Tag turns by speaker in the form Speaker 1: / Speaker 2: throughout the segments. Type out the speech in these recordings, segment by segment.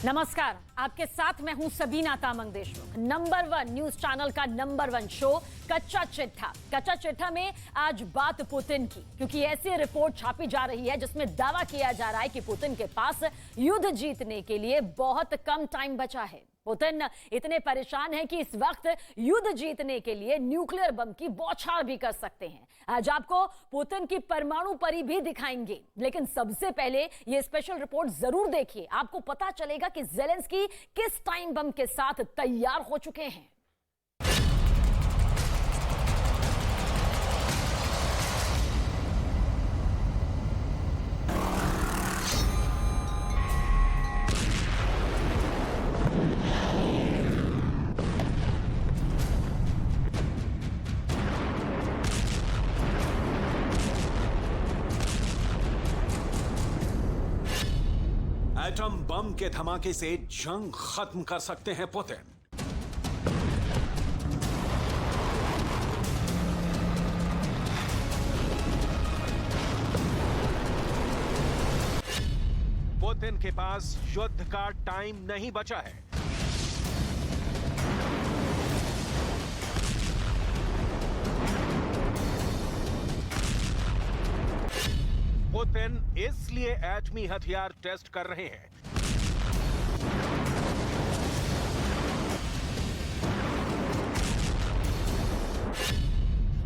Speaker 1: नमस्कार, आपके साथ मैं हूं Sabina Tamang Deshmukh. Number 1 news channel का नंबर 1 शो कच्चा चिट्ठा। कच्चा चिट्ठा में आज बात पुतिन की, क्योंकि ऐसी रिपोर्ट छापी जा रही है जिसमें दावा किया जा रहा है कि पुतिन के पास युद्ध जीतने के लिए बहुत कम टाइम बचा है। पुतिन इतने परेशान हैं कि इस वक्त युद्ध जीतने के लिए न्यूक्लियर बम की बौछार भी कर सकते हैं। आज आपको पुतिन की परमाणु परी भी दिखाएंगे, लेकिन सबसे पहले यह स्पेशल रिपोर्ट जरूर देखिए। आपको पता चलेगा कि ज़ेलेंस्की किस टाइम बम के साथ तैयार हो चुके हैं।
Speaker 2: एटम बम के धमाके से जंग खत्म कर सकते हैं पुतिन। पुतिन के पास युद्ध का टाइम नहीं बचा है। पुतिन इसलिए एटमी हथियार टेस्ट कर रहे हैं।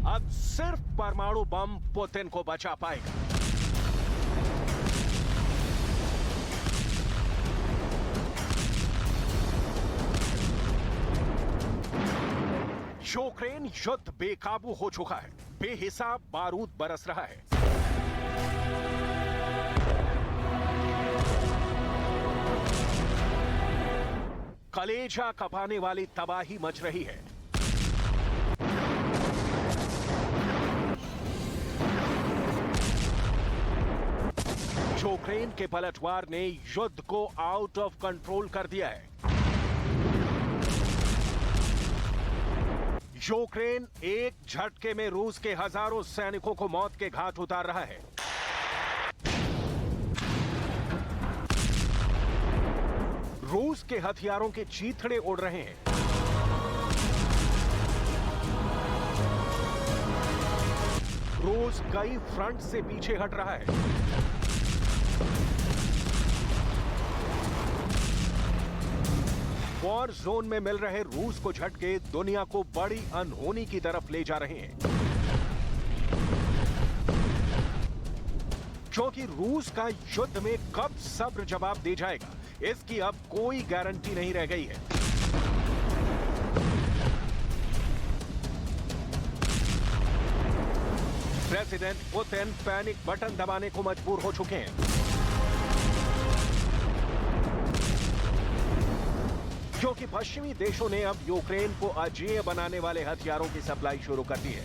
Speaker 2: अब सिर्फ परमाणु बम पुतिन को बचा पाएगा। यूक्रेन युद्ध बेकाबू हो चुका है। बेहिसाब बारूद बरस रहा है। कलेजा कपाने वाली तबाही मच रही है। यूक्रेन के पलटवार ने युद्ध को आउट ऑफ कंट्रोल कर दिया है। यूक्रेन एक झटके में रूस के हजारों सैनिकों को मौत के घाट उतार रहा है। रूस के हथियारों के चीथड़े उड़ रहे हैं। रूस कई फ्रंट से पीछे हट रहा है। वॉर जोन में मिल रहे रूस को झटके दुनिया को बड़ी अनहोनी की तरफ ले जा रहे हैं, क्योंकि रूस का युद्ध में कब सब्र जवाब दे जाएगा, इसकी अब कोई गारंटी नहीं रह गई है। प्रेसिडेंट पुतिन पैनिक बटन दबाने को मजबूर हो चुके हैं, क्योंकि पश्चिमी देशों ने अब यूक्रेन को अजेय बनाने वाले हथियारों की सप्लाई शुरू कर दी है।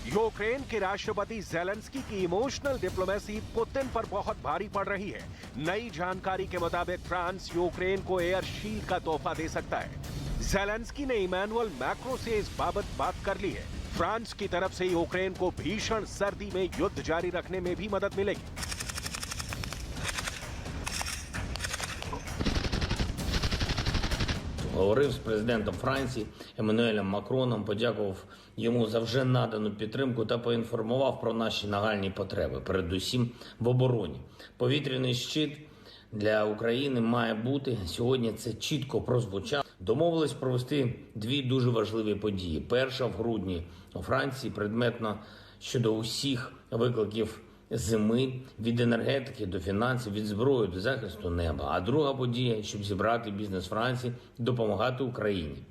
Speaker 2: यूक्रेन के राष्ट्रपति ज़ेलेंस्की की इमोशनल डिप्लोमेसी पुतिन पर बहुत भारी पड़ रही है। नई जानकारी के मुताबिक फ्रांस यूक्रेन को एयर शील्ड का तोहफा दे सकता है। ज़ेलेंस्की ने इमैनुअल मैक्रो से इस बाबत बात कर ली है। फ्रांस की तरफ से यूक्रेन को भीषण सर्दी में युद्ध जारी रखने में भी मदद मिलेगी।
Speaker 3: Говорив з президентом Франції Еммануелем Макроном, подякував йому за вже надану підтримку та поінформував про наші нагальні потреби, передусім в обороні. Повітряний щит для України має бути. Сьогодні це чітко прозвучало. Домовились провести дві дуже важливі події. Перша в грудні у Франції предметно щодо усіх викликів зими, від енергетики до фінансів, від зброї до захисту неба. А друга подія, щоб зібрати бізнес Франції, допомагати Україні.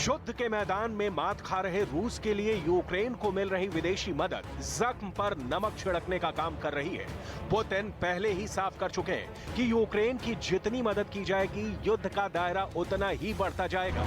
Speaker 2: युद्ध के मैदान में मात खा रहे रूस के लिए यूक्रेन को मिल रही विदेशी मदद जख्म पर नमक छिड़कने का काम कर रही है। पुतिन पहले ही साफ कर चुके हैं कि यूक्रेन की जितनी मदद की जाएगी, युद्ध का दायरा उतना ही बढ़ता जाएगा।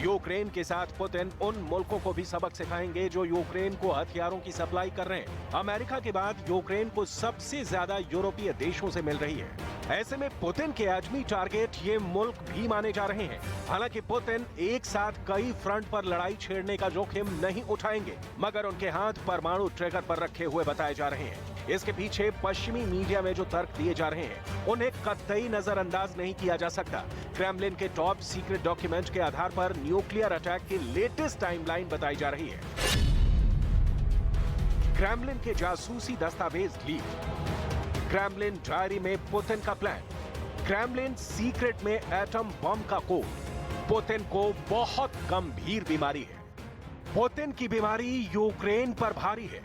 Speaker 2: यूक्रेन के साथ पुतिन उन मुल्कों को भी सबक सिखाएंगे जो यूक्रेन को हथियारों की सप्लाई कर रहे हैं। अमेरिका के बाद यूक्रेन को सबसे ज्यादा यूरोपीय देशों से मिल रही है। ऐसे में पुतिन के आजमी टारगेट ये मुल्क भी माने जा रहे हैं। हालांकि पुतिन एक साथ कई फ्रंट पर लड़ाई छेड़ने का जोखिम नहीं उठाएंगे, मगर उनके हाथ परमाणु ट्रिगर पर रखे हुए बताए जा रहे हैं। इसके पीछे पश्चिमी मीडिया में जो तर्क दिए जा रहे हैं उन्हें कतई नजरअंदाज नहीं किया जा सकता। क्रेमलिन के टॉप सीक्रेट डॉक्यूमेंट के आधार पर न्यूक्लियर अटैक की लेटेस्ट टाइमलाइन बताई जा रही है। क्रेमलिन के जासूसी दस्तावेज लीक, क्रेमलिन डायरी में पुतिन का प्लान, क्रेमलिन सीक्रेट में एटम बम का कोड। पुतिन को बहुत गंभीर बीमारी है। पुतिन की बीमारी यूक्रेन पर भारी है।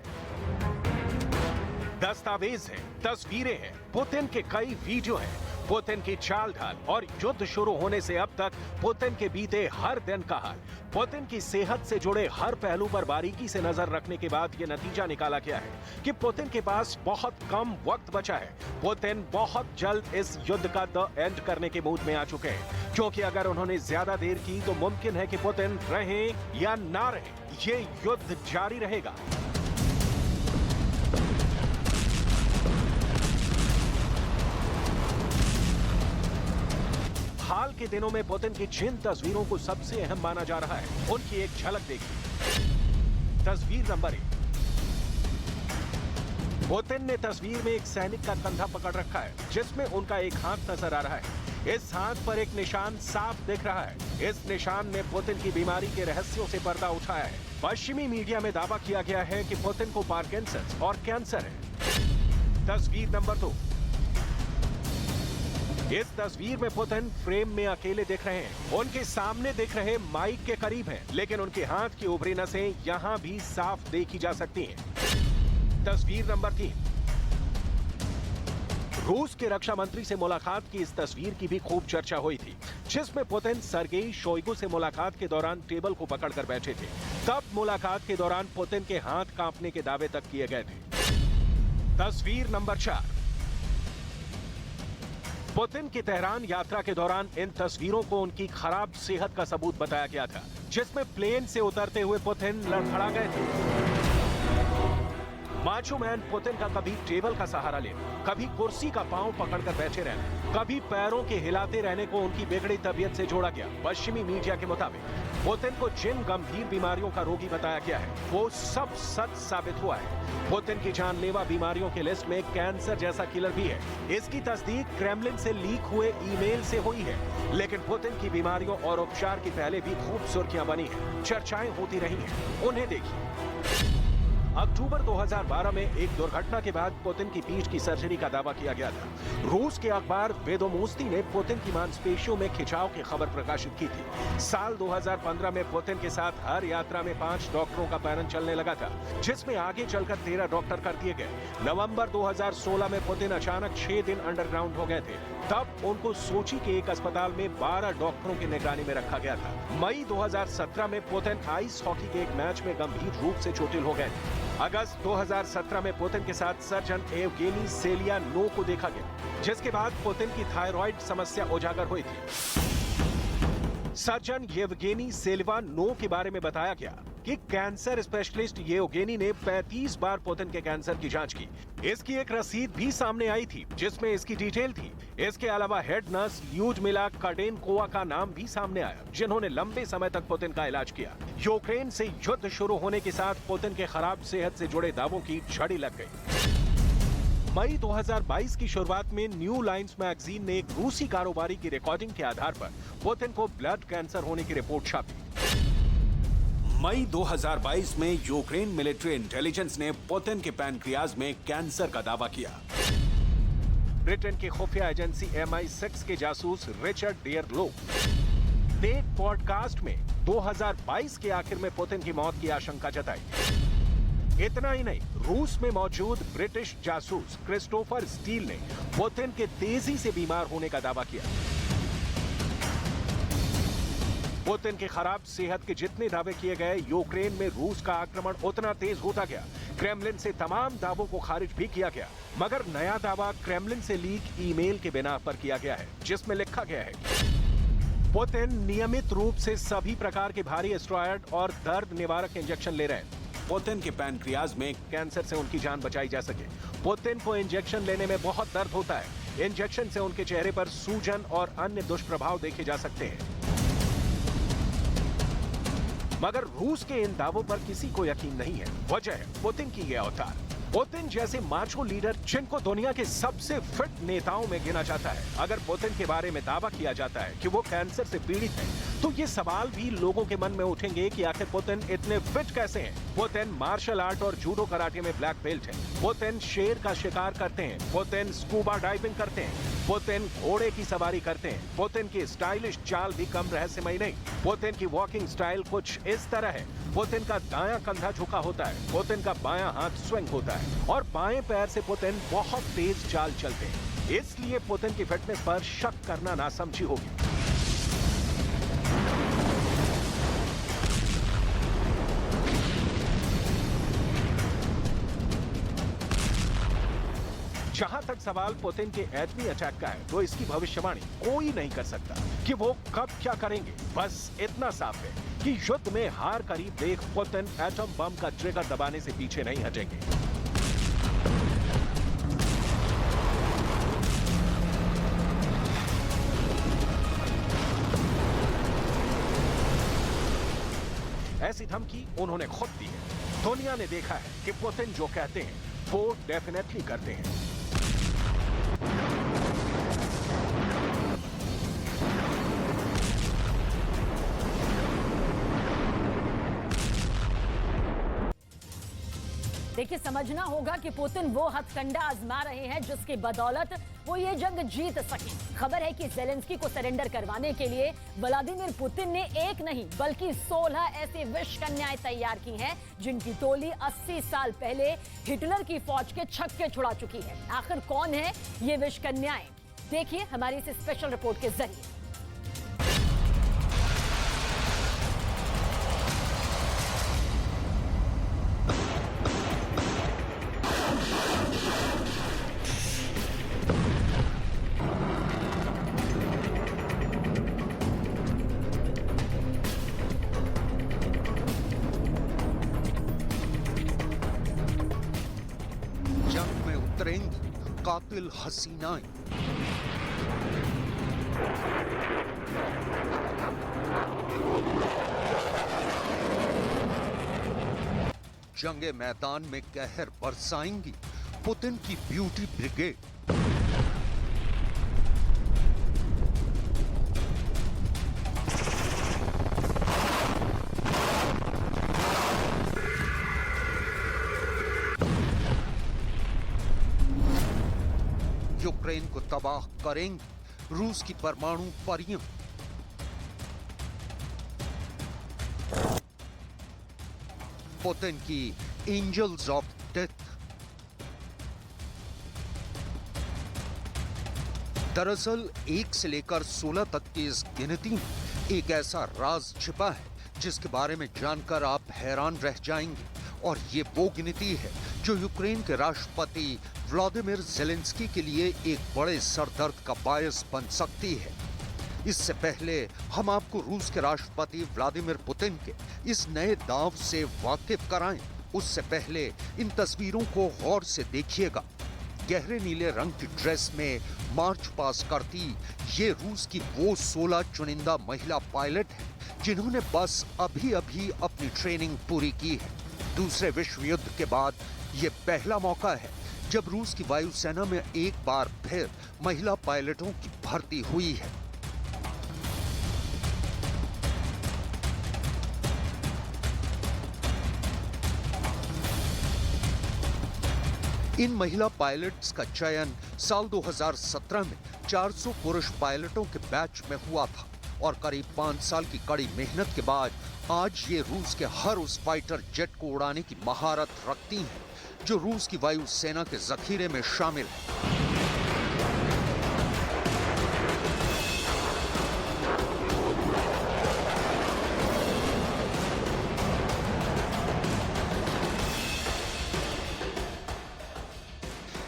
Speaker 2: दस्तावेज है, तस्वीरें हैं, पुतिन के कई वीडियो हैं, पुतिन की चाल ढाल और युद्ध शुरू होने से अब तक पुतिन के बीते हर दिन का हाल, पुतिन की सेहत से जुड़े हर पहलू पर बारीकी से नजर रखने के बाद यह नतीजा निकाला गया है कि पुतिन के पास बहुत कम वक्त बचा है। पुतिन बहुत जल्द इस युद्ध का द एंड करने के मूड में आ चुके हैं, क्योंकि अगर उन्होंने ज्यादा देर की तो मुमकिन है कि पुतिन रहें या ना रहें, ये युद्ध जारी रहेगा। हाल के दिनों में पुतिन की जिन तस्वीरों को सबसे अहम माना जा रहा है, उनकी एक झलक देखिए। तस्वीर नंबर 1। पुतिन ने तस्वीर में एक सैनिक का कंधा पकड़ रखा है, जिसमें उनका एक हाथ नजर आ रहा है। इस हाथ पर एक निशान साफ दिख रहा है। इस निशान ने पुतिन की बीमारी के रहस्यों से पर्दा उठाया है। पश्चिमी मीडिया में दावा किया गया है कि पुतिन को पार्किंसंस और कैंसर है। तस्वीर नंबर 2। इस तस्वीर में पुतिन फ्रेम में अकेले दिख रहे हैं। उनके सामने दिख रहे माइक के करीब हैं, लेकिन उनके हाथ की ऊपरी नसें यहां भी साफ देखी जा सकती हैं। तस्वीर नंबर 3। रूस के रक्षा मंत्री से मुलाकात की इस तस्वीर की भी खूब चर्चा हुई थी, जिसमें पुतिन सर्गेई शोइगु से मुलाकात के दौरान टेबल को पकड़कर बैठे थे। तब मुलाकात के दौरान पुतिन के हाथ कांपने के दावे तक किए गए थे। तस्वीर नंबर 4। पुतिन की तेहरान यात्रा के दौरान इन तस्वीरों को उनकी खराब सेहत का सबूत बताया गया था, जिसमें प्लेन से उतरते हुए पुतिन लड़खड़ा गए थे। माचो मैन पुतिन का कभी टेबल का सहारा लेना, कभी कुर्सी का पांव पकड़कर बैठे रहना, कभी पैरों के हिलाते रहने को उनकी बिगड़ी तबीयत से जोड़ा गया। पश्चिमी मीडिया के मुताबिक पुतिन को जिन गंभीर बीमारियों का रोगी बताया गया है, वो सब सच साबित हुआ है। पुतिन की जानलेवा बीमारियों की लिस्ट में कैंसर जैसा किलर भी है। इसकी तस्दीक क्रेमलिन से लीक हुए ईमेल से हुई है। लेकिन पुतिन की बीमारियों और उपचार की पहले भी खूब सुर्खियां बनी हैं, चर्चाएं होती रही हैं। उन्हें देखिए। अक्टूबर 2012 में एक दुर्घटना के बाद पुतिन की पीठ की सर्जरी का दावा किया गया था। रूस के अखबार वेदोमोस्ती ने पुतिन की मांसपेशियों में खिंचाव की खबर प्रकाशित की थी। साल 2015 में पुतिन के साथ हर यात्रा में 5 डॉक्टरों का पैनल चलने लगा था, जिसमें आगे चलकर 13 डॉक्टर कर दिए गए। नवंबर 2016 में पुतिन अचानक 6 दिन अंडरग्राउंड हो गए थे। तब उनको सोची के एक अस्पताल में 12 डॉक्टरों की निगरानी में रखा गया था। मई 2017 में पुतिन आइस हॉकी के एक मैच में गंभीर रूप से चोटिल हो गए थे। अगस्त 2017 में पुतिन के साथ सर्जन येवगेनी सेलियानोव को देखा गया, जिसके बाद पुतिन की थायराइड समस्या उजागर हुई थी। सर्जन येवगेनी सेलियानोव के बारे में बताया गया कि कैंसर स्पेशलिस्ट येवगेनी ने 35 बार पुतिन के कैंसर की जांच की। इसकी एक रसीद भी सामने आई थी, जिसमें इसकी डिटेल थी। इसके अलावा हेड नर्स ल्यूडमिला काडेनकोवा का नाम भी सामने आया, जिन्होंने लंबे समय तक पुतिन का इलाज किया। यूक्रेन से युद्ध शुरू होने के साथ पुतिन के खराब सेहत से जुड़े दावों की झड़ी लग गई। मई 2022 की शुरुआत में न्यू लाइन्स मैगजीन ने एक रूसी कारोबारी की रिकॉर्डिंग के आधार पर पुतिन को ब्लड कैंसर होने की रिपोर्ट छापी। मई 2022 में यूक्रेन मिलिट्री इंटेलिजेंस ने पुतिन के पैनक्रियाज में कैंसर का दावा किया। ब्रिटेन की खुफिया एजेंसी MI6 के जासूस रिचर्ड डियरलो ने पॉडकास्ट में 2022 के आखिर में पुतिन की मौत की आशंका जताई। इतना ही नहीं, रूस में मौजूद ब्रिटिश जासूस क्रिस्टोफर स्टील ने पुतिन के तेजी से बीमार होने का दावा किया। पुतिन की खराब सेहत के जितने दावे किए गए, यूक्रेन में रूस का आक्रमण उतना तेज होता गया। क्रेमलिन से तमाम दावों को खारिज भी किया गया, मगर नया दावा क्रेमलिन से लीक ईमेल के बिना पर किया गया है, जिसमें लिखा गया है पुतिन नियमित रूप से सभी प्रकार के भारी स्टेरॉयड और दर्द निवारक इंजेक्शन ले रहे हैं। पुतिन के पैनक्रियाज में कैंसर से उनकी जान बचाई जा सके। पुतिन को इंजेक्शन लेने में बहुत दर्द होता है, इंजेक्शन से उनके चेहरे पर सूजन और अन्य दुष्प्रभाव देखे जा सकते हैं। मगर रूस के इन दावों पर किसी को यकीन नहीं है। वजह है पुतिन की यह अवतार। पुतिन जैसे माचो लीडर जिनको दुनिया के सबसे फिट नेताओं में गिना जाता है, अगर पुतिन के बारे में दावा किया जाता है कि वो कैंसर से पीड़ित है, तो ये सवाल भी लोगों के मन में उठेंगे कि आखिर पुतिन इतने फिट कैसे हैं? पुतिन मार्शल आर्ट और जूडो कराटे में ब्लैक बेल्ट है। पुतिन शेर का शिकार करते हैं। पुतिन स्कूबा डाइविंग करते हैं। पुतिन घोड़े की सवारी करते हैं। पुतिन की स्टाइलिश चाल भी कम रहस्यमयी नहीं। पुतिन की वॉकिंग स्टाइल कुछ इस तरह है। पुतिन का दायां कंधा झुका होता है। पुतिन का बायां हाथ स्विंग होता है और बाएं पैर से पुतिन बहुत तेज चाल चलते हैं। इसलिए पुतिन की फिटनेस पर शक करना नासमझी होगी। जहां तक सवाल पुतिन के एटमी अटैक का है, तो इसकी भविष्यवाणी कोई नहीं कर सकता कि वो कब क्या करेंगे। बस इतना साफ है कि युद्ध में हार करीब देख पुतिन एटम बम का ट्रिगर दबाने से पीछे नहीं हटेंगे। ऐसी धमकी उन्होंने खुद दी है। दुनिया ने देखा है कि पुतिन जो कहते हैं वो डेफिनेटली करते हैं।
Speaker 1: देखिए, समझना होगा कि पुतिन वो हथकंडा आजमा रहे हैं जिसकी बदौलत वो ये जंग जीत सके। खबर है कि जेलेंस्की को सरेंडर करवाने के लिए व्लादिमीर पुतिन ने एक नहीं बल्कि 16 ऐसी विष कन्याएं तैयार की हैं जिनकी टोली 80 साल पहले हिटलर की फौज के छक्के छुड़ा चुकी है। आखिर कौन है ये विष कन्याएं? देखिए हमारी इस स्पेशल रिपोर्ट के जरिए।
Speaker 4: कातिल हसीनाएं। जंगे मैदान में कहर बरसाएंगी पुतिन की ब्यूटी ब्रिगेड। यूक्रेन को तबाह करेंगी रूस की परमाणु परियां। पुतिन की एंजल्स ऑफ डेथ। दरअसल 1 से लेकर 16 तक की इस गिनती में एक ऐसा राज छिपा है जिसके बारे में जानकर आप हैरान रह जाएंगे। और ये वो गिनती है जो यूक्रेन के राष्ट्रपति व्लादिमीर जेलेंस्की के लिए एक बड़े सरदर्द का बायस बन सकती है। इससे पहले हम आपको रूस के राष्ट्रपति व्लादिमीर पुतिन के इस नए दांव से वाकिफ कराएं, उससे पहले इन तस्वीरों को गौर से देखिएगा। गहरे नीले रंग की ड्रेस में मार्च पास करती ये रूस की वो 16 चुनिंदा महिला पायलट हैं जिन्होंने बस अभी अभी अपनी ट्रेनिंग पूरी की है। दूसरे विश्व युद्ध के बाद ये पहला मौका है जब रूस की वायुसेना में एक बार फिर महिला पायलटों की भर्ती हुई है। इन महिला पायलट्स का चयन साल 2017 में 400 पुरुष पायलटों के बैच में हुआ था और करीब 5 साल की कड़ी मेहनत के बाद आज ये रूस के हर उस फाइटर जेट को उड़ाने की महारत रखती हैं जो रूस की वायुसेना के जखीरे में शामिल है।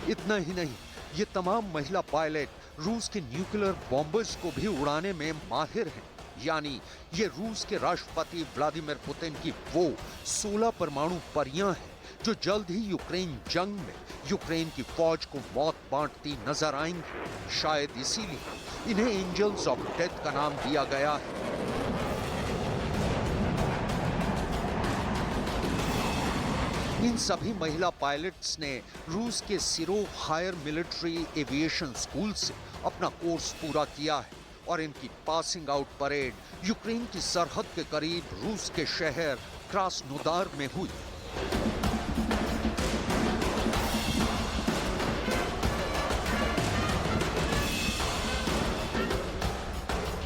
Speaker 4: इतना ही नहीं, ये तमाम महिला पायलट रूस के न्यूक्लियर बॉम्बर्स को भी उड़ाने में माहिर हैं। यानी ये रूस के राष्ट्रपति व्लादिमीर पुतिन की वो 16 परमाणु परियां हैं जो जल्द ही यूक्रेन जंग में यूक्रेन की फौज को मौत बांटती नजर आएंगी। शायद इसीलिए इन्हें एंजल्स ऑफ डेथ का नाम दिया गया है। इन सभी महिला पायलट्स ने रूस के सिरोव हायर मिलिट्री एविएशन स्कूल से अपना कोर्स पूरा किया है और इनकी पासिंग आउट परेड यूक्रेन की सरहद के करीब रूस के शहर क्रास्नोदार में हुई।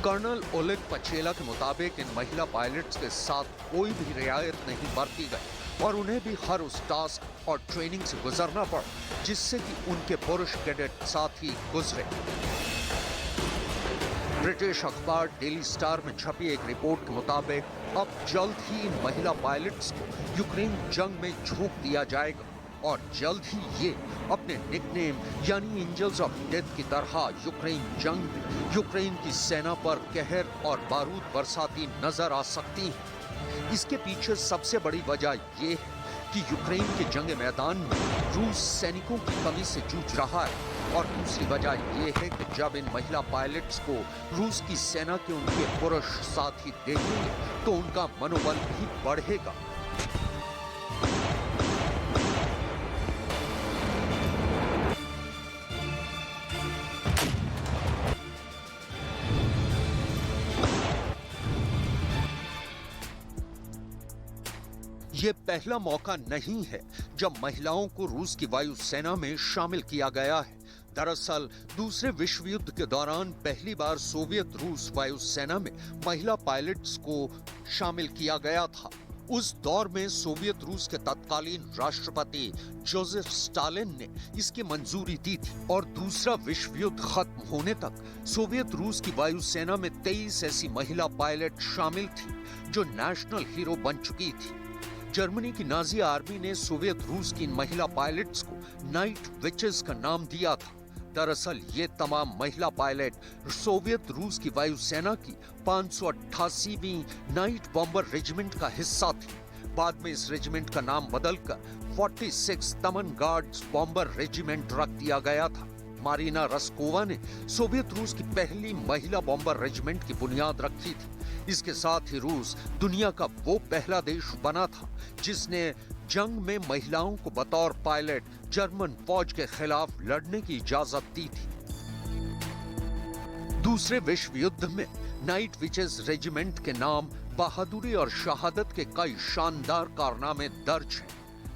Speaker 4: कर्नल ओलेग पचेला के मुताबिक इन महिला पायलट्स के साथ कोई भी रियायत नहीं बरती गई और उन्हें भी हर उस टास्क और ट्रेनिंग से गुजरना पड़ा जिससे कि उनके पुरुष कैडेट साथी गुजरे। ब्रिटिश अखबार डेली स्टार में छपी एक रिपोर्ट के मुताबिक अब जल्द ही इन महिला पायलट्स को यूक्रेन जंग में झोंक दिया जाएगा और जल्द ही ये अपने निकनेम यानी एंजल्स ऑफ डेथ की तरह यूक्रेन जंग में यूक्रेन की सेना पर कहर और बारूद बरसाती नजर आ सकती है। इसके पीछे सबसे बड़ी वजह ये है कि यूक्रेन के जंग मैदान में रूस सैनिकों की कमी से जूझ रहा है और दूसरी वजह यह है कि जब इन महिला पायलट्स को रूस की सेना के उनके पुरुष साथी देखेंगे तो उनका मनोबल भी बढ़ेगा। ये पहला मौका नहीं है जब महिलाओं को रूस की वायुसेना में शामिल किया गया है। दरअसल दूसरे विश्व युद्ध के दौरान पहली बार सोवियत रूस वायुसेना में महिला पायलट्स को शामिल किया गया था। उस दौर में सोवियत रूस के तत्कालीन राष्ट्रपति जोसेफ स्टालिन ने इसकी मंजूरी दी थी और दूसरा विश्व युद्ध खत्म होने तक सोवियत रूस की वायुसेना में 23 ऐसी महिला पायलट शामिल थी जो नेशनल हीरो बन चुकी थी। जर्मनी की नाजी आर्मी ने सोवियत रूस की इन महिला पायलट्स को नाइट विचेस का नाम दिया था। दरअसल ये तमाम महिला पायलट सोवियत रूस की वायुसेना की 588वीं नाइट बॉम्बर रेजिमेंट का हिस्सा थी। बाद में इस रेजिमेंट का नाम बदलकर 46 तमन गार्ड्स बॉम्बर रेजिमेंट रख दिया गया था। मारिना रस्कोवा ने सोवियत रूस की पहली महिला बॉम्बर रेजिमेंट की बुनियाद रखी थी। इसके साथ ही रूस दुनिया का वो पहला देश बना था जिसने जंग में महिलाओं को बतौर पायलट जर्मन फौज के खिलाफ लड़ने की इजाजत दी थी। दूसरे विश्व युद्ध में नाइट विचेस रेजिमेंट के नाम बहादुरी और शहादत के कई शानदार कारनामे दर्ज हैं।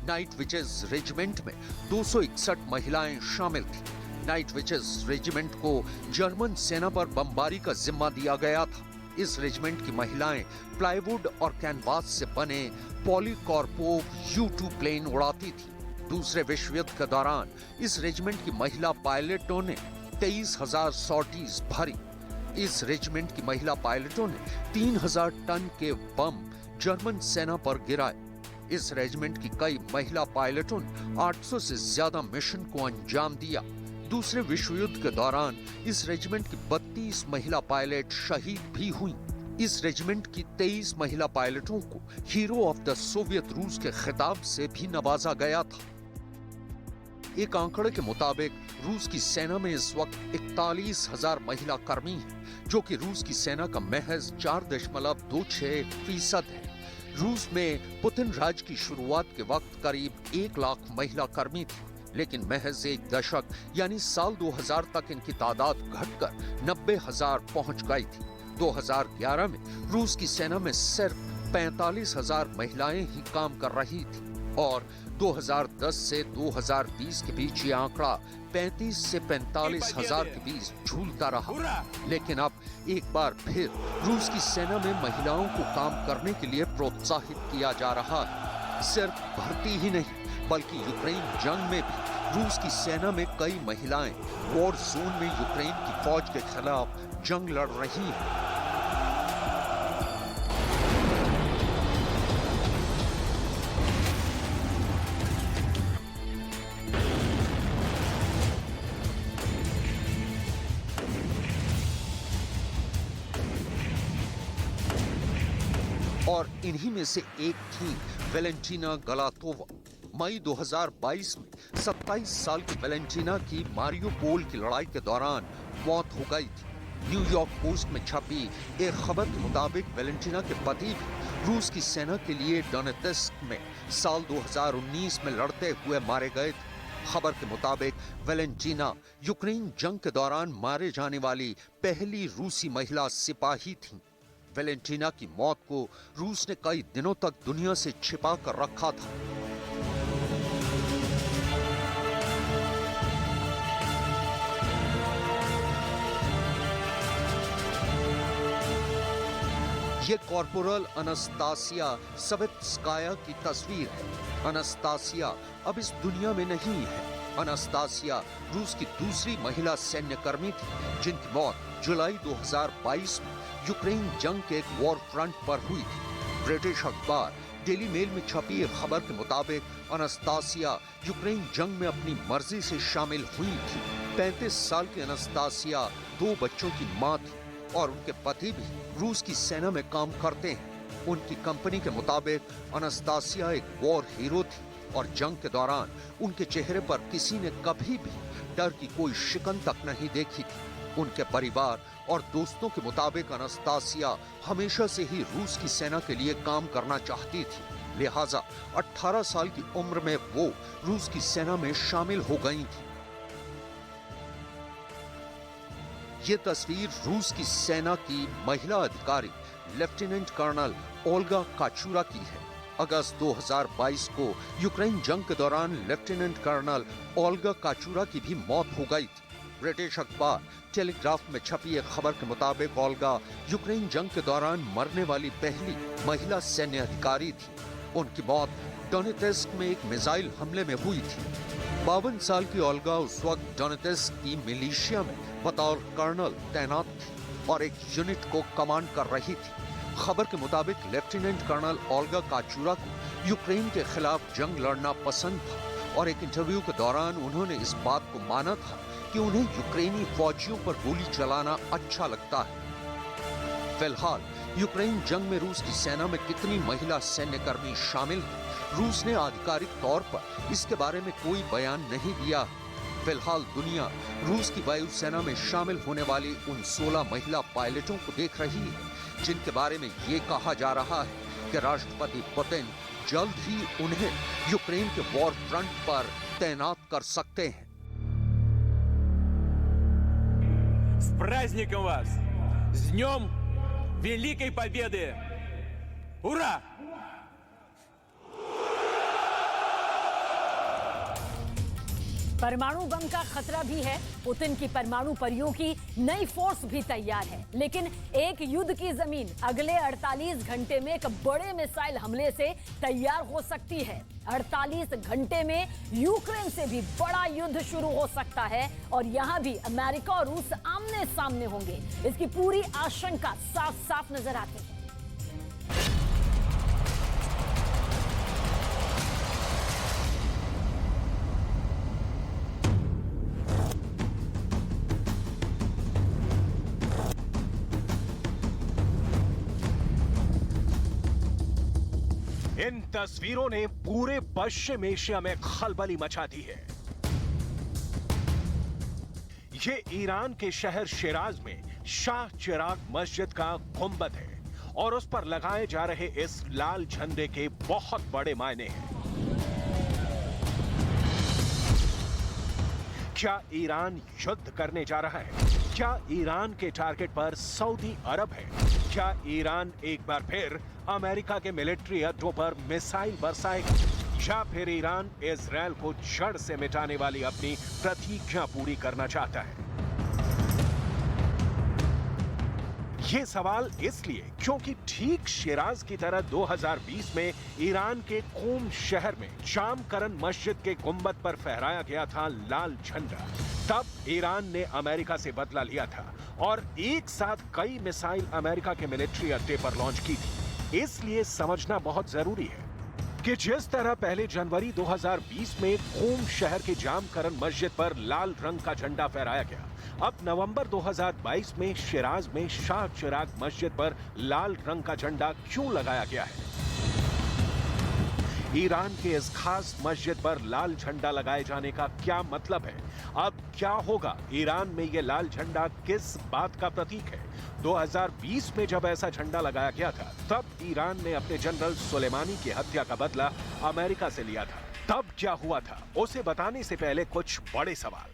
Speaker 4: नाइट विचेस रेजिमेंट में 261 महिलाएं शामिल थी। नाइट विचेस रेजिमेंट को जर्मन सेना पर बमबारी का जिम्मा दिया गया था। इस रेजिमेंट की महिलाएं प्लाईवुड और कैनवास से बने पॉलीकॉर्पोव U-2 प्लेन उड़ाती थी। दूसरे विश्व युद्ध के दौरान इस रेजिमेंट की महिला पायलटों ने 23,000 सॉर्टीज भरी। इस रेजिमेंट की महिला पायलटों ने 3,000 टन के बम जर्मन सेना पर गिराए। इस रेजिमेंट की कई महिला पायलटों ने 800 से ज्यादा मिशन को अंजाम दिया। दूसरे विश्व युद्ध के दौरान इस रेजिमेंट की 32 महिला पायलट शहीद भी हुईं। इस रेजिमेंट की 23 महिला पायलटों को हीरो ऑफ द सोवियत रूस के खिताब से भी नवाजा गया था। एक आंकड़े के मुताबिक रूस की सेना में इस वक्त 41,000 महिला कर्मी हैं, जो कि रूस की सेना का महज 4.26% है। रूस में पुतिन राज की शुरुआत के वक्त करीब 1 लाख महिला कर्मी थी, लेकिन महज एक दशक यानी साल 2000 तक इनकी तादाद घटकर 90,000 पहुंच गई थी। 2011 में रूस की सेना में सिर्फ 45,000 महिलाएं ही काम कर रही थी और 2010 से 2020 के बीच ये आंकड़ा 35 से 45,000 के बीच झूलता रहा। लेकिन अब एक बार फिर रूस की सेना में महिलाओं को काम करने के लिए प्रोत्साहित किया जा रहा है। सिर्फ भर्ती ही नहीं बल्कि यूक्रेन जंग में भी रूस की सेना में कई महिलाएं वॉर जोन में यूक्रेन की फौज के खिलाफ जंग लड़ रही हैं। और इन्हीं में से एक थी वेलेंटीना गलातोवा। मई 2022 में 27 साल की वैलेंटीना की मारियोपोल की लड़ाई के दौरान मौत हो गई थी। न्यूयॉर्क पोस्ट में छपी एक खबर के मुताबिक वैलेंटीना के पति भी रूस की सेना के लिए डोनेत्स्क में साल 2019 में लड़ते हुए मारे गए थे। खबर के मुताबिक वैलेंटीना यूक्रेन जंग के दौरान मारे जाने वाली पहली रूसी महिला सिपाही थीं। वैलेंटीना की मौत को रूस ने कई दिनों तक दुनिया से छिपा कर रखा था। ये कॉर्पोरल अनास्तासिया सवित्स्काया की तस्वीर है। अनास्तासिया अब इस दुनिया में नहीं है। अनास्तासिया रूस की दूसरी महिला सैन्यकर्मी थी जिनकी मौत जुलाई 2022 में यूक्रेन जंग के एक वॉर फ्रंट पर हुई थी। ब्रिटिश अखबार डेली मेल में छपी एक खबर के मुताबिक अनास्तासिया यूक्रेन जंग में अपनी मर्जी से शामिल हुई थी। 35 साल की अनास्तासिया 2 बच्चों की मां थी और उनके पति भी रूस की सेना में काम करते हैं। उनकी कंपनी के मुताबिक अनास्तासिया एक वॉर हीरो थी और जंग के दौरान उनके चेहरे पर किसी ने कभी भी डर की कोई शिकन तक नहीं देखी थी। उनके परिवार और दोस्तों के मुताबिक अनास्तासिया हमेशा से ही रूस की सेना के लिए काम करना चाहती थी। लिहाजा 18 साल की उम्र में वो रूस की सेना में शामिल हो गई थी। ये तस्वीर रूस की सेना की महिला अधिकारी लेफ्टिनेंट कर्नल ओल्गा काचुरा की है। अगस्त 2022 को यूक्रेन जंग के दौरान लेफ्टिनेंट कर्नल ओल्गा काचुरा की भी मौत हो गई थी। ब्रिटिश अखबार टेलीग्राफ में छपी एक खबर के मुताबिक ओल्गा यूक्रेन जंग के दौरान मरने वाली पहली महिला सैन्य अधिकारी थी। उनकी मौत डोनेत्स्क में एक मिसाइल हमले में हुई थी। 52 साल की ओल्गा उस वक्त डोनेत्स्क की मिलिशिया में बतौर कर्नल तैनात थी और एक यूनिट को कमांड कर रही थी। खबर के मुताबिक लेफ्टिनेंट कर्नल ओल्गा काचुरा को यूक्रेन के खिलाफ जंग लड़ना पसंद था और एक इंटरव्यू के दौरान उन्होंने इस बात को माना था कि उन्हें यूक्रेनी फौजियों पर गोली चलाना अच्छा लगता है। फिलहाल यूक्रेन जंग में रूस की सेना में कितनी महिला सैन्यकर्मी शामिल हैं, रूस ने आधिकारिक तौर पर इसके बारे में कोई बयान नहीं दिया। फिलहाल दुनिया रूस की वायुसेना में शामिल होने वाली उन 16 महिला पायलटों को देख रही है जिनके बारे में ये कहा जा रहा है कि राष्ट्रपति पुतिन जल्द ही उन्हें यूक्रेन के वॉर फ्रंट पर तैनात कर सकते हैं।
Speaker 5: С праздником вас! С Днем Великой Победы! Ура!
Speaker 1: परमाणु बम का खतरा भी है। पुतिन की परमाणु परियों की नई फोर्स भी तैयार है, लेकिन एक युद्ध की जमीन अगले 48 घंटे में एक बड़े मिसाइल हमले से तैयार हो सकती है। 48 घंटे में यूक्रेन से भी बड़ा युद्ध शुरू हो सकता है और यहां भी अमेरिका और रूस आमने सामने होंगे। इसकी पूरी आशंका साफ साफ नजर आती है।
Speaker 2: इन तस्वीरों ने पूरे पश्चिम एशिया में खलबली मचा दी है। ये ईरान के शहर शिराज में शाह चिराग मस्जिद का गुंबद है और उस पर लगाए जा रहे इस लाल झंडे के बहुत बड़े मायने हैं। क्या ईरान युद्ध करने जा रहा है? क्या ईरान के टारगेट पर सऊदी अरब है? क्या ईरान एक बार फिर अमेरिका के मिलिट्री अड्डों पर मिसाइल बरसाएगा या फिर ईरान इजरायल को जड़ से मिटाने वाली अपनी प्रतिज्ञा पूरी करना चाहता है? ये सवाल इसलिए क्योंकि ठीक शिराज की तरह 2020 में ईरान के कूम शहर में जामकरन मस्जिद के गुंबद पर फहराया गया था लाल झंडा। तब ईरान ने अमेरिका से बदला लिया था और एक साथ कई मिसाइल अमेरिका के मिलिट्री अड्डे पर लॉन्च की थी। इसलिए समझना बहुत जरूरी है कि जिस तरह पहले जनवरी 2020 में कूम शहर के जामकरन मस्जिद पर लाल रंग का झंडा फहराया गया, अब नवंबर 2022 में शिराज में शाह चिराग मस्जिद पर लाल रंग का झंडा क्यों लगाया गया है? ईरान के इस खास मस्जिद पर लाल झंडा लगाए जाने का क्या मतलब है? अब क्या होगा? ईरान में ये लाल झंडा किस बात का प्रतीक है? 2020 में जब ऐसा झंडा लगाया गया था, तब ईरान ने अपने जनरल सुलेमानी की हत्या का बदला अमेरिका से लिया था। तब क्या हुआ था, उसे बताने से पहले कुछ बड़े सवाल।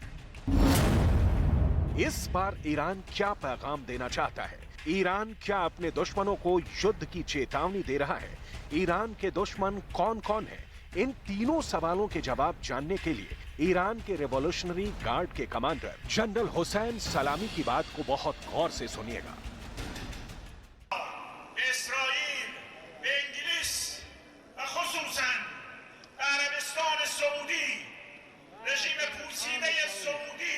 Speaker 2: इस बार ईरान क्या पैगाम देना चाहता है? ईरान क्या अपने दुश्मनों को युद्ध की चेतावनी दे रहा है? ईरान के दुश्मन कौन कौन हैं? इन तीनों सवालों के जवाब जानने के लिए ईरान के रिवॉल्यूशनरी गार्ड के कमांडर जनरल हुसैन सलामी की बात को बहुत गौर से सुनिएगा।
Speaker 6: इस्राइल, इंग्लिस, खुसूसन अरबिस्तान सऊदी, रजीम पोसीदे सऊदी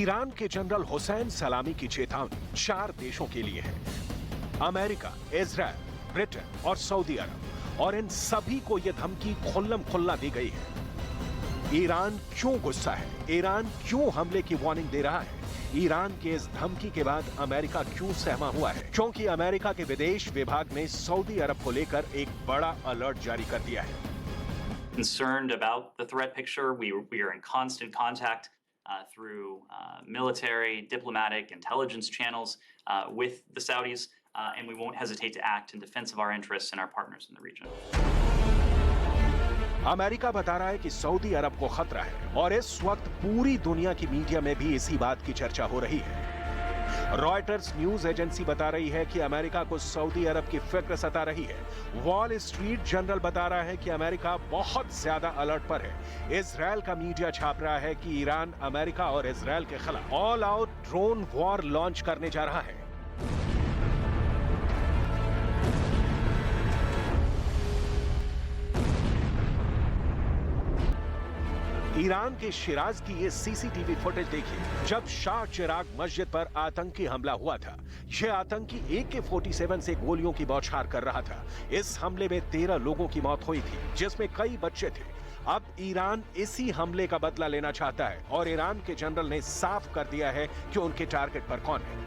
Speaker 2: ईरान के जनरल हुसैन सलामी की चेतावनी 4 देशों के लिए है, अमेरिका, इजराइल, ब्रिटेन और सऊदी अरब, और इन सभी को यह धमकी खुल्लम खुल्ला दी गई है। ईरान क्यों गुस्सा है? ईरान क्यों हमले की वार्निंग दे रहा है? ईरान के इस धमकी के बाद अमेरिका क्यों सहमा हुआ है? क्योंकि अमेरिका के विदेश विभाग ने सऊदी अरब को लेकर एक बड़ा अलर्ट जारी कर दिया है।
Speaker 7: Concerned about the threat picture, we are in constant contact through military, diplomatic, intelligence channels with the Saudis, and we won't hesitate to act in defense of our interests and our partners in the region.
Speaker 2: America बता रहा है कि Saudi अरब को खतरा है और इस वक्त पूरी दुनिया की मीडिया में भी इसी बात की चर्चा हो रही है। रॉयटर्स न्यूज एजेंसी बता रही है कि अमेरिका को सऊदी अरब की फिक्र सता रही है। वॉल स्ट्रीट जर्नल बता रहा है कि अमेरिका बहुत ज्यादा अलर्ट पर है। इजराइल का मीडिया छाप रहा है कि ईरान अमेरिका और इजराइल के खिलाफ all out drone war launch करने जा रहा है। ईरान के शिराज की ये सीसीटीवी फुटेज देखिए, जब शाह चिराग मस्जिद पर आतंकी हमला हुआ था। यह आतंकी AK-47 से गोलियों की बौछार कर रहा था। इस हमले में 13 लोगों की मौत हुई थी, जिसमें कई बच्चे थे। अब ईरान इसी हमले का बदला लेना चाहता है और ईरान के जनरल ने साफ कर दिया है कि उनके टारगेट पर कौन है।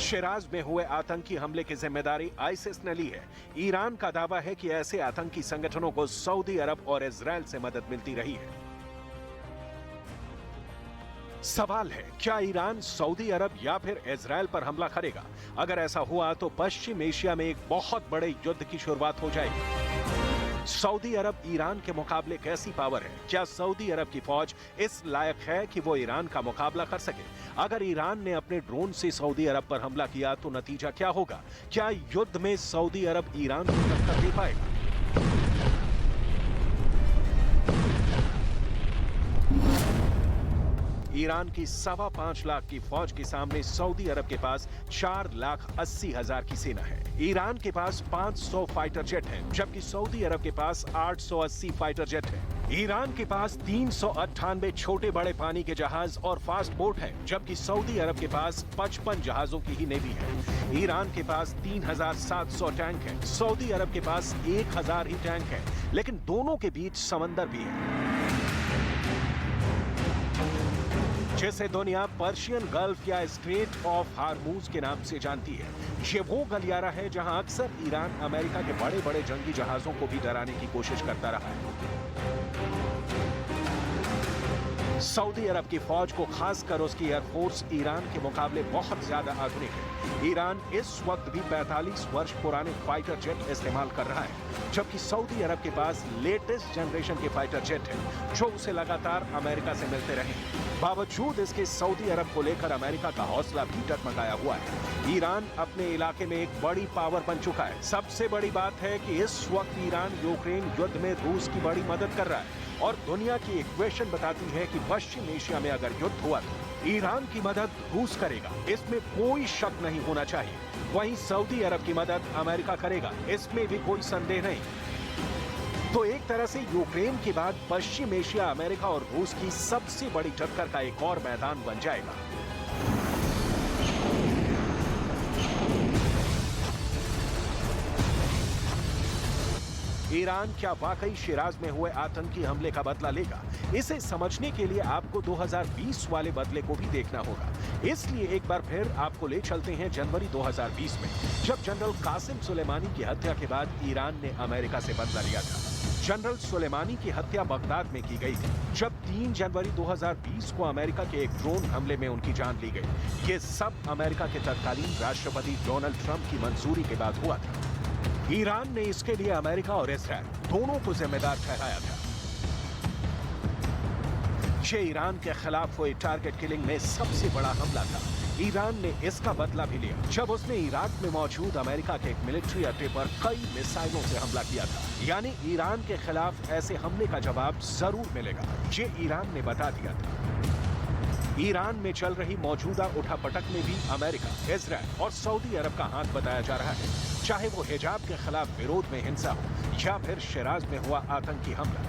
Speaker 2: शिराज में हुए आतंकी हमले की जिम्मेदारी आईसिस ने ली है। ईरान का दावा है कि ऐसे आतंकी संगठनों को सऊदी अरब और इजराइल से मदद मिलती रही है। सवाल है, क्या ईरान सऊदी अरब या फिर इजराइल पर हमला करेगा? अगर ऐसा हुआ तो पश्चिम एशिया में एक बहुत बड़े युद्ध की शुरुआत हो जाएगी। सऊदी अरब ईरान के मुकाबले कैसी पावर है? क्या सऊदी अरब की फौज इस लायक है कि वो ईरान का मुकाबला कर सके? अगर ईरान ने अपने ड्रोन से सऊदी अरब पर हमला किया तो नतीजा क्या होगा? क्या युद्ध में सऊदी अरब ईरान को टक्कर दे पाएगा? ईरान की 5.25 लाख की फौज के सामने सऊदी अरब के पास 4,80,000 की सेना है। ईरान के पास 500 फाइटर जेट हैं, जबकि सऊदी अरब के पास 880 फाइटर जेट हैं। ईरान के पास 398 छोटे बड़े पानी के जहाज और फास्ट बोट हैं, जबकि सऊदी अरब के पास 55 जहाजों की ही नेवी है। ईरान के पास 3,700 टैंक हैं, सऊदी अरब के पास 1,000 ही टैंक हैं, लेकिन दोनों के बीच समंदर भी है, जिसे दुनिया पर्शियन गल्फ या स्ट्रेट ऑफ हार्मूज के नाम से जानती है। ये वो गलियारा है जहां अक्सर ईरान अमेरिका के बड़े बड़े जंगी जहाजों को भी डराने की कोशिश करता रहा है। सऊदी अरब की फौज को खासकर उसकी एयरफोर्स ईरान के मुकाबले बहुत ज्यादा आधुनिक है। ईरान इस वक्त भी 45 वर्ष पुराने फाइटर जेट इस्तेमाल कर रहा है, जबकि सऊदी अरब के पास लेटेस्ट जनरेशन के फाइटर जेट हैं, जो उसे लगातार अमेरिका से मिलते रहे। बावजूद इसके सऊदी अरब को लेकर अमेरिका का हौसला भी डगमगाया हुआ है। ईरान अपने इलाके में एक बड़ी पावर बन चुका है। सबसे बड़ी बात है कि इस वक्त ईरान यूक्रेन युद्ध में रूस की बड़ी मदद कर रहा है। और दुनिया की इक्वेशन बताती है कि पश्चिम एशिया में अगर युद्ध हुआ तो ईरान की मदद रूस करेगा, इसमें कोई शक नहीं होना चाहिए। वहीं सऊदी अरब की मदद अमेरिका करेगा, इसमें भी कोई संदेह नहीं। तो एक तरह से यूक्रेन के बाद पश्चिम एशिया अमेरिका और रूस की सबसे बड़ी टक्कर का एक और मैदान बन जाएगा। ईरान क्या वाकई शिराज में हुए आतंकी हमले का बदला लेगा? इसे समझने के लिए आपको 2020 वाले बदले को भी देखना होगा। इसलिए एक बार फिर आपको ले चलते हैं जनवरी 2020 में, जब जनरल कासिम सुलेमानी की हत्या के बाद ईरान ने अमेरिका से बदला लिया था। जनरल सुलेमानी की हत्या बगदाद में की गई थी, जब 3 जनवरी 2020 को अमेरिका के एक ड्रोन हमले में उनकी जान ली गई। ये सब अमेरिका के तत्कालीन राष्ट्रपति डोनाल्ड ट्रंप की मंजूरी के बाद हुआ था। ईरान ने इसके लिए अमेरिका और इस्राइल दोनों को जिम्मेदार ठहराया था। ये ईरान के खिलाफ हुए टारगेट किलिंग में सबसे बड़ा हमला था। ईरान ने इसका बदला भी लिया जब उसने इराक में मौजूद अमेरिका के एक मिलिट्री अड्डे पर कई मिसाइलों से हमला किया था। यानी ईरान के खिलाफ ऐसे हमले का जवाब जरूर मिलेगा, ये ईरान ने बता दिया था। ईरान में चल रही मौजूदा उठापटक में भी अमेरिका, इजराइल और सऊदी अरब का हाथ बताया जा रहा है, चाहे वो हिजाब के खिलाफ विरोध में हिंसा हो या फिर शिराज में हुआ आतंकी हमला।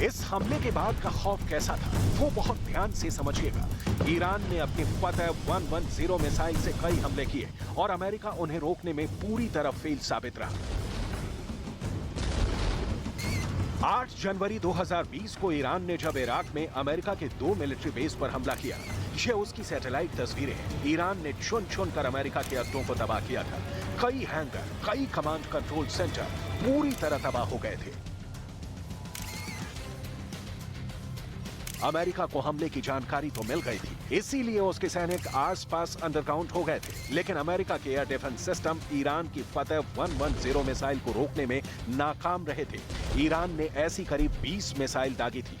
Speaker 2: इस हमले के बाद का खौफ कैसा था वो बहुत ध्यान से समझिएगा। ईरान ने अपनी फतह 110 मिसाइल से कई हमले किए और अमेरिका उन्हें रोकने में पूरी तरह फेल साबित रहा। 8 जनवरी 2020 को ईरान ने जब इराक में अमेरिका के 2 मिलिट्री बेस पर हमला किया, ये उसकी सैटेलाइट तस्वीरें हैं। ईरान ने चुन चुन कर अमेरिका के अड्डों को तबाह किया था। कई हैंगर, कई कमांड कंट्रोल सेंटर पूरी तरह तबाह हो गए थे। अमेरिका को हमले की जानकारी तो मिल गई थी, इसीलिए उसके सैनिक आसपास अंडरग्राउंड हो गए थे। लेकिन अमेरिका के एयर डिफेंस सिस्टम ईरान की फतह 110 मिसाइल को रोकने में नाकाम रहे थे। ईरान ने ऐसी करीब 20 मिसाइल दागी थी।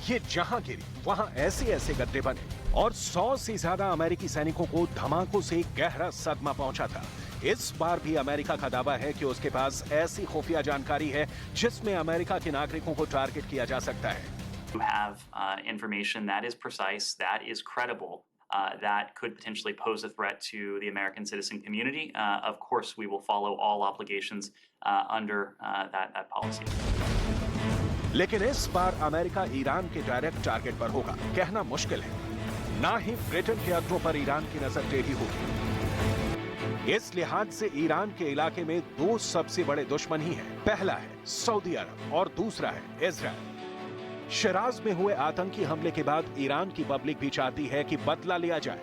Speaker 2: ये जहां गिरी वहां ऐसे ऐसे गड्ढे बने और 100 से ज्यादा अमेरिकी सैनिकों को धमाकों से गहरा सदमा पहुंचा था। इस बार भी अमेरिका का दावा है कि उसके पास ऐसी खुफिया जानकारी है जिसमें अमेरिका के नागरिकों को टारगेट किया जा सकता है।
Speaker 7: You have information that is precise, that is credible, that could potentially pose a threat to the American citizen community. Of course, we will follow all obligations under that policy.
Speaker 2: लेकिन इस बार America Iran के direct target पर होगा, कहना मुश्किल है। ना ही Britain के अड्डों पर ईरान की नजर टेढ़ी होगी। इस लिहाज से ईरान के इलाके में 2 सबसे बड़े दुश्मन ही हैं। पहला है सऊदी अरब और दूसरा है इजराइल। शिराज में हुए आतंकी हमले के बाद ईरान की पब्लिक भी चाहती है कि बदला लिया जाए।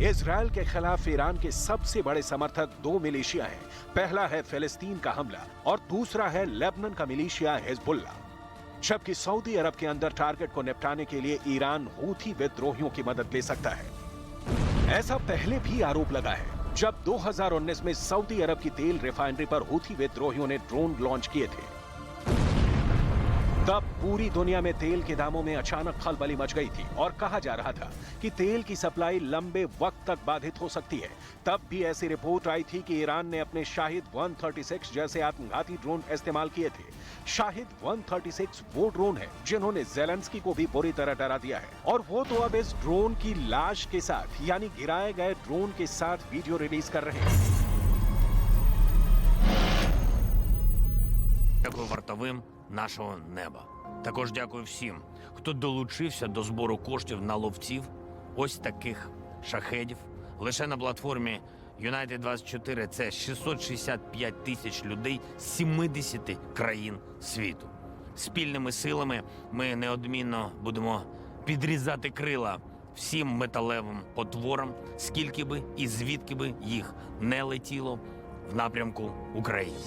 Speaker 2: इजराइल के खिलाफ ईरान के सबसे बड़े समर्थक 2 मिलिशिया हैं। पहला है फिलिस्तीन का हमला और दूसरा है लेबनान का मिलिशिया हिजबुल्लाह। जबकि सऊदी अरब के अंदर टारगेट को निपटाने के लिए ईरान हूथी विद्रोहियों की मदद ले सकता है। ऐसा पहले भी आरोप लगा है जब 2019 में सऊदी अरब की तेल रिफाइनरी पर हूथी विद्रोहियों ने ड्रोन लॉन्च किए थे। तब पूरी दुनिया में तेल के दामों में अचानक खलबली मच गई थी और कहा जा रहा था कि तेल की सप्लाई लंबे वक्त तक बाधित हो सकती है। तब भी ऐसी रिपोर्ट आई थी कि ईरान ने अपने शाहिद 136 जैसे आत्मघाती ड्रोन इस्तेमाल किए थे। शाहिद 136 वो ड्रोन है जिन्होंने ज़ेलेंस्की को भी बुरी तरह डरा दिया है और वो तो अब इस ड्रोन की लाश के साथ यानी गिराए गए ड्रोन के साथ वीडियो रिलीज कर रहे हैं।
Speaker 8: Дякую вартовим нашого неба. Також дякую всім, хто долучився до збору коштів на ловців ось таких шахедів. Лише на платформі United24 це 665 тисяч людей з 70 країн світу. Спільними силами ми неодмінно будемо підрізати крила всім металевим потворам, скільки би і звідки би їх не летіло в напрямку України.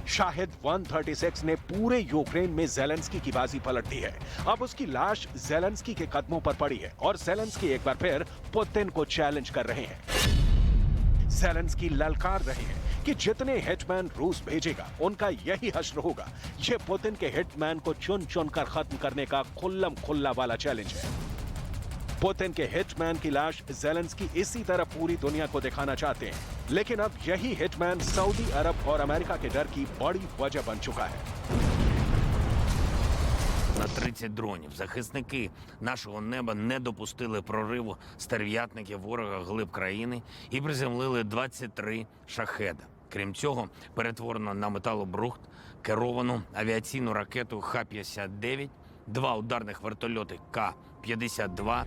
Speaker 2: शाहिद 136 ने पूरे यूक्रेन में जेलेंस्की की बाजी पलट दी है। अब उसकी लाश जेलेंस्की के कदमों पर पड़ी है और जेलेंस्की एक बार फिर पुतिन को चैलेंज कर रहे हैं। जेलेंस्की ललकार रहे हैं कि जितने हिटमैन रूस भेजेगा उनका यही हश्र होगा। ये पुतिन के हिटमैन को चुन चुन कर खत्म करने का खुल्लम खुल्ला वाला चैलेंज है। पुतिन के हिटमैन की लाश जेलेंस्की इसी तरह पूरी दुनिया को दिखाना चाहते हैं, लेकिन अब यही हिटमैन सऊदी अरब और अमेरिका के डर की बड़ी वजह बन चुका है।
Speaker 8: На 30 дронів захисники нашого неба не допустили прориву стерв'ятників ворога глиб країни і приземлили 23 шахеда. Крім цього, перетворено на металобрухт керовану авіаційну ракету Х-59, 2 ударних вертольоти К-52.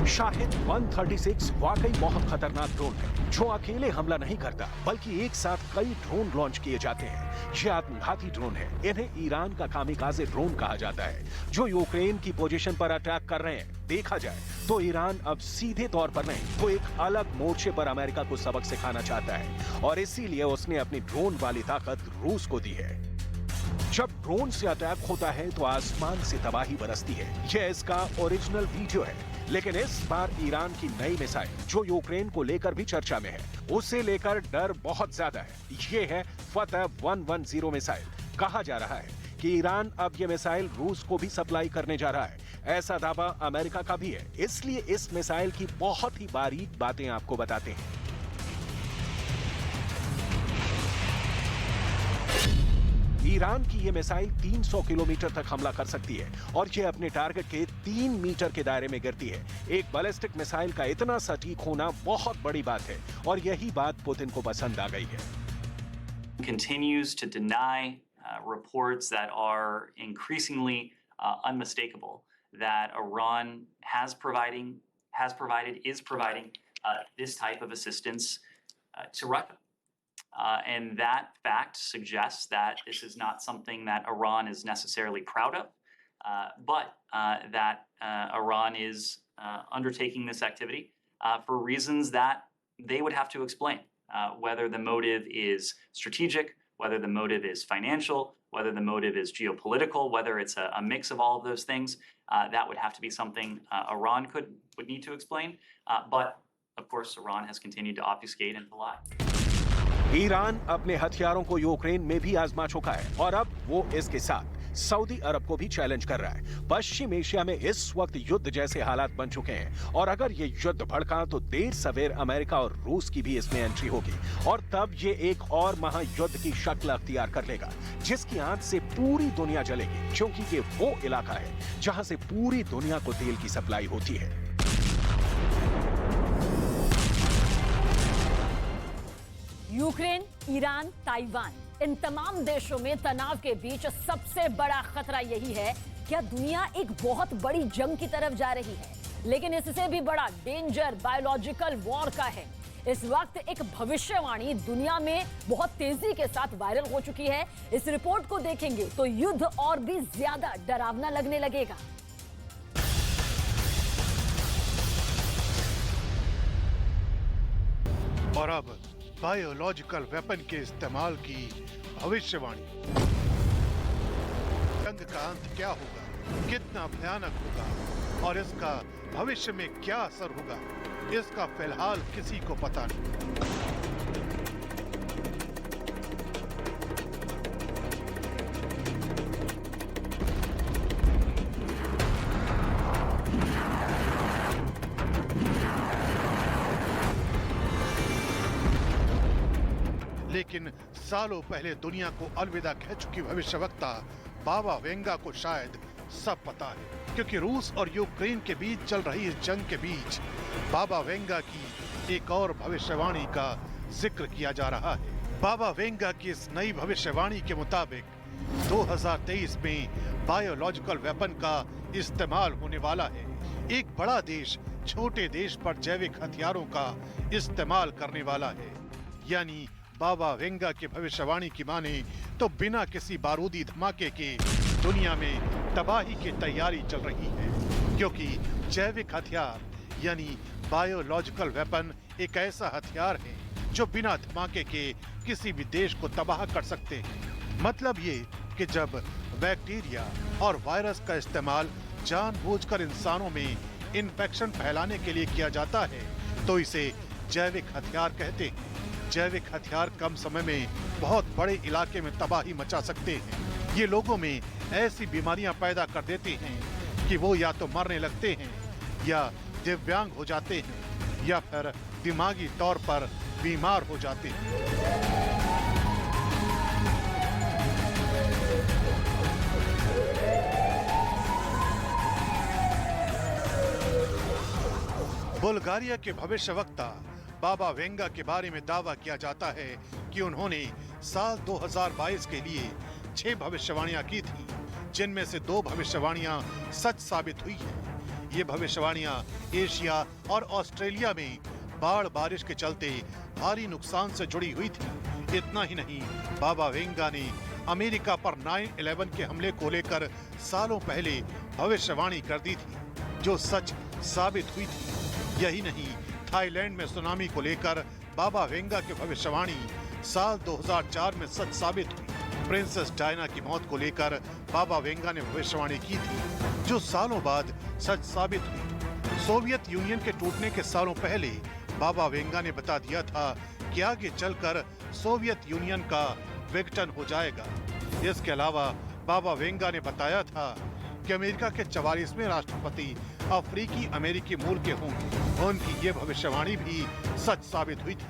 Speaker 2: शाहिद 136 वाकई बहुत खतरनाक ड्रोन है, जो अकेले हमला नहीं करता बल्कि एक साथ कई ड्रोन लॉन्च किए जाते हैं। ये आत्मघाती ड्रोन है। इन्हें ईरान का कामिकाज़े ड्रोन कहा जाता है, जो यूक्रेन की पोजीशन पर अटैक कर रहे हैं। देखा जाए तो ईरान अब सीधे तौर पर नहीं तो एक अलग मोर्चे पर अमेरिका को सबक सिखाना चाहता है और इसीलिए उसने अपनी ड्रोन वाली ताकत रूस को दी है। जब ड्रोन से अटैक होता है तो आसमान से तबाही बरसती है। यह इसका ओरिजिनल वीडियो है, लेकिन इस बार ईरान की नई मिसाइल जो यूक्रेन को लेकर भी चर्चा में है, उसे लेकर डर बहुत ज्यादा है। ये है फतह 110 मिसाइल। कहा जा रहा है कि ईरान अब ये मिसाइल रूस को भी सप्लाई करने जा रहा है। ऐसा दावा अमेरिका का भी है, इसलिए इस मिसाइल की बहुत ही बारीक बातें आपको बताते हैं। ईरान की ये मिसाइल 300 किलोमीटर तक हमला कर सकती है और ये अपने टारगेट के 3 मीटर के दायरे में गिरती है। एक बैलिस्टिक मिसाइल का इतना सटीक होना बहुत बड़ी बात है और यही बात पुतिन को पसंद आ गई है।
Speaker 7: Continues to deny reports that are increasingly unmistakable that Iran is providing this type of assistance to Russia. And that fact suggests that this is not something that Iran is necessarily proud of, but that Iran is undertaking this activity for reasons that they would have to explain, whether the motive is strategic, whether the motive is financial, whether the motive is geopolitical, whether it's a mix of all of those things. That would have to be something Iran would need to explain. But of course, Iran has continued to obfuscate and to lie.
Speaker 2: Iran अपने हथियारों को Ukraine में भी आजमा चुका है और अब वो इसके साथ सऊदी अरब को भी चैलेंज कर रहा है। पश्चिम एशिया में इस वक्त युद्ध जैसे हालात बन चुके हैं और अगर ये युद्ध भड़का तो देर सवेर अमेरिका और रूस की भी इसमें एंट्री होगी और तब ये एक और महायुद्ध की शक्ल अख्तियार कर लेगा, जिसकी आंच से पूरी दुनिया जलेगी, क्योंकि ये वो इलाका है जहां से पूरी दुनिया को तेल की सप्लाई होती है।
Speaker 1: यूक्रेन, ईरान, ताइवान, इन तमाम देशों में तनाव के बीच सबसे बड़ा खतरा यही है कि दुनिया एक बहुत बड़ी जंग की तरफ जा रही है, लेकिन इससे भी बड़ा डेंजर बायोलॉजिकल वॉर का है। इस वक्त एक भविष्यवाणी दुनिया में बहुत तेजी के साथ वायरल हो चुकी है। इस रिपोर्ट को देखेंगे तो युद्ध और भी ज्यादा डरावना लगने लगेगा।
Speaker 9: और अब बायोलॉजिकल वेपन के इस्तेमाल की भविष्यवाणी। जंग का अंत क्या होगा, कितना भयानक होगा और इसका भविष्य में क्या असर होगा, इसका फिलहाल किसी को पता नहीं। लेकिन सालों पहले दुनिया को अलविदा कह चुकी भविष्यवक्ता बाबा वेंगा को शायद सब पता है, क्योंकि रूस और यूक्रेन के बीच चल रही इस जंग के बीच बाबा वेंगा की एक और भविष्यवाणी का जिक्र किया जा रहा है। बाबा वेंगा की इस नई भविष्यवाणी के मुताबिक 2023 में बायोलॉजिकल वेपन का इस्तेमाल होने वाला है। एक बड़ा देश छोटे देश पर जैविक हथियारों का इस्तेमाल करने वाला है, यानी बाबा वेंगा की भविष्यवाणी की माने तो बिना किसी बारूदी धमाके के दुनिया में तबाही की तैयारी चल रही है, क्योंकि जैविक हथियार यानी बायोलॉजिकल वेपन एक ऐसा हथियार है जो बिना धमाके के किसी भी देश को तबाह कर सकते हैं। मतलब ये कि जब बैक्टीरिया और वायरस का इस्तेमाल जानबूझकर इंसानों में इन्फेक्शन फैलाने के लिए किया जाता है तो इसे जैविक हथियार कहते हैं। जैविक हथियार कम समय में बहुत बड़े इलाके में तबाही मचा सकते हैं। ये लोगों में ऐसी बीमारियां पैदा कर देते हैं कि वो या तो मरने लगते हैं या दिव्यांग हो जाते हैं या फिर दिमागी तौर पर बीमार हो जाते हैं। बुल्गारिया के भविष्यवक्ता बाबा वेंगा के बारे में दावा किया जाता है कि उन्होंने साल 2022 के लिए 6 भविष्यवाणियां की थी, जिनमें से 2 भविष्यवाणियां सच साबित हुई हैं। ये भविष्यवाणियां एशिया और ऑस्ट्रेलिया में बाढ़ बारिश के चलते भारी नुकसान से जुड़ी हुई थी। इतना ही नहीं, बाबा वेंगा ने अमेरिका पर 9/11 के हमले को लेकर सालों पहले भविष्यवाणी कर दी थी, जो सच साबित हुई थी। यही नहीं, थाईलैंड में सुनामी को लेकर बाबा वेंगा की भविष्यवाणी साल 2004 में सच साबित हुई। प्रिंसेस डायना की मौत को लेकर बाबा वेंगा ने भविष्यवाणी की थी, जो सालों बाद सच साबित हुई। सोवियत यूनियन के टूटने के सालों पहले बाबा वेंगा ने बता दिया था कि आगे चलकर सोवियत यूनियन का विघटन हो जाएगा। इसके अलावा बाबा वेंगा ने बताया था कि अमेरिका के 44वें राष्ट्रपति अफ्रीकी अमेरिकी मूल के होंगे। उनकी ये भविष्यवाणी भी सच साबित हुई थी।